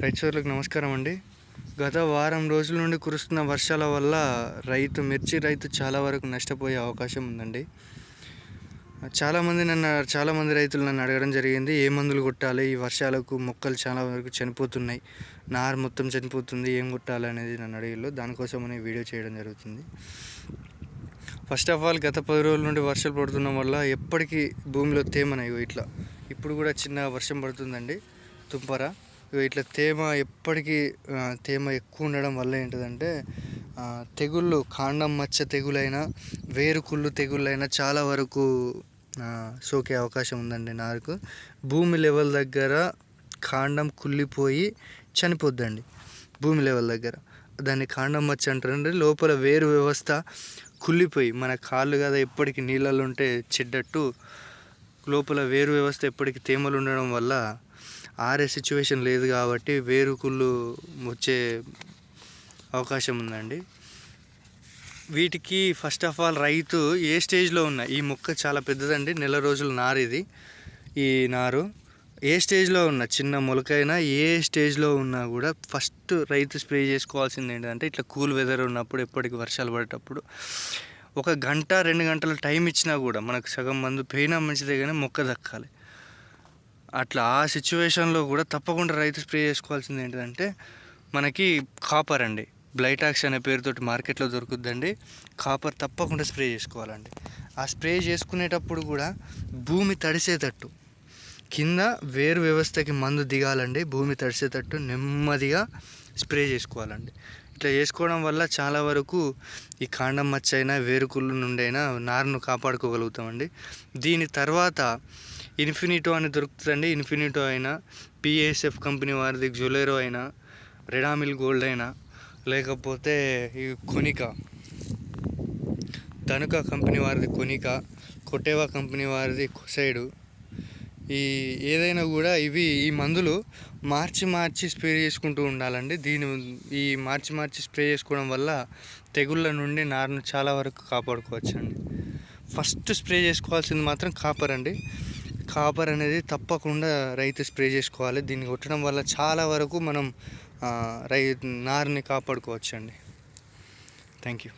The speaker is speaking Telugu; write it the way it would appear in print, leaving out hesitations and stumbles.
రైతు సోదరులకు నమస్కారం అండి. గత వారం రోజుల నుండి కురుస్తున్న వర్షాల వల్ల మిర్చి రైతు చాలా వరకు నష్టపోయే అవకాశం ఉందండి. చాలామంది రైతులు నన్ను అడగడం జరిగింది, ఏ మందులు కొట్టాలి, ఈ వర్షాలకు మొక్కలు చాలా వరకు చనిపోతున్నాయి, నారు మొత్తం చనిపోతుంది, ఏం కొట్టాలి అనేది నన్ను అడిగిళ్ళు. దానికోసమనే వీడియో చేయడం జరుగుతుంది. ఫస్ట్ ఆఫ్ ఆల్, గత 10 రోజుల నుండి వర్షాలు పడుతున్న వల్ల ఎప్పటికీ భూమిలో తేమనై ఇట్లా ఇప్పుడు కూడా చిన్న వర్షం పడుతుందండి, తుంపర. ఇట్లా ఎప్పటికీ తేమ ఎక్కువ ఉండడం వల్ల ఏంటిదంటే తెగుళ్ళు, కాండం మచ్చ తెగులైనా, వేరుకుళ్ళు తెగుళ్ళైనా చాలా వరకు సోకే అవకాశం ఉందండి నారుకు. భూమి లెవెల్ దగ్గర కాండం కుళ్ళిపోయి చనిపోద్దండి. భూమి లెవెల్ దగ్గర దాన్ని కాండం మచ్చ అంటారండి. లోపల వేరు వ్యవస్థ కుళ్ళిపోయి, మన కాళ్ళు కదా ఎప్పటికీ నీళ్ళల్లో ఉంటే చెడ్డట్టు, లోపల వేరు వ్యవస్థ ఎప్పటికీ తేమలు ఉండడం వల్ల ఆరే సిచ్యువేషన్ లేదు కాబట్టి వేరుకుళ్ళు వచ్చే అవకాశం ఉందండి. వీటికి ఫస్ట్ ఆఫ్ ఆల్ రైతు ఏ స్టేజ్లో ఉన్నా, ఈ మొక్క చాలా పెద్దదండి, నెల రోజుల నారు ఇది. ఈ నారు ఏ స్టేజ్లో ఉన్నా, చిన్న మొలకైనా ఏ స్టేజ్లో ఉన్నా కూడా ఫస్ట్ రైతు స్ప్రే చేసుకోవాల్సింది ఏంటంటే, ఇట్లా కూల్ వెదర్ ఉన్నప్పుడు, ఎప్పటికి వర్షాలు పడేటప్పుడు 1 గంట 2 గంటల టైం ఇచ్చినా కూడా మనకు సగం మందు పోయినా మంచిదే, కానీ మొక్క దక్కాలి. అట్లా ఆ సిచ్యువేషన్లో కూడా తప్పకుండా రైతు స్ప్రే చేసుకోవాల్సింది ఏంటంటే, మనకి కాపర్ అండి, బ్లైటాక్స్ అనే పేరుతోటి మార్కెట్లో దొరుకుద్దండి. కాపర్ తప్పకుండా స్ప్రే చేసుకోవాలండి. ఆ స్ప్రే చేసుకునేటప్పుడు కూడా భూమి తడిసేటట్టు, కింద వేరు వ్యవస్థకి మందు దిగాలండి, భూమి తడిసేటట్టు నెమ్మదిగా స్ప్రే చేసుకోవాలండి. ఇట్లా చేసుకోవడం వల్ల చాలా వరకు ఈ కాండం మచ్చ అయినా, వేరుకుళ్ళు నుండి అయినా నారును కాపాడుకోగలుగుతామండి. దీని తర్వాత ఇన్ఫినిటో అని దొరుకుతుందండి. ఇన్ఫినిటో అయినా, పిఎస్ఎఫ్ కంపెనీ వారిది జొలెరో అయినా, రెడామిల్ గోల్డ్ అయినా, లేకపోతే ఈ ధనుక కంపెనీ వారిది కొనికా, కొటేవా కంపెనీ వారిది కొసైడు, ఏదైనా కూడా ఈ మందులు మార్చి స్ప్రే చేసుకుంటూ ఉండాలండి. ఈ మార్చి స్ప్రే చేసుకోవడం వల్ల తెగుళ్ళ నుండి నారును చాలా వరకు కాపాడుకోవచ్చండి. ఫస్ట్ స్ప్రే చేసుకోవాల్సింది మాత్రం కాపర్ అండి. కాపర్ అనేది తప్పకుండా రైతు స్ప్రే చేసుకోవాలి. దీన్ని కొట్టడం వల్ల చాలా వరకు మనం నారుని కాపాడుకోవచ్చు అండి. Thank you.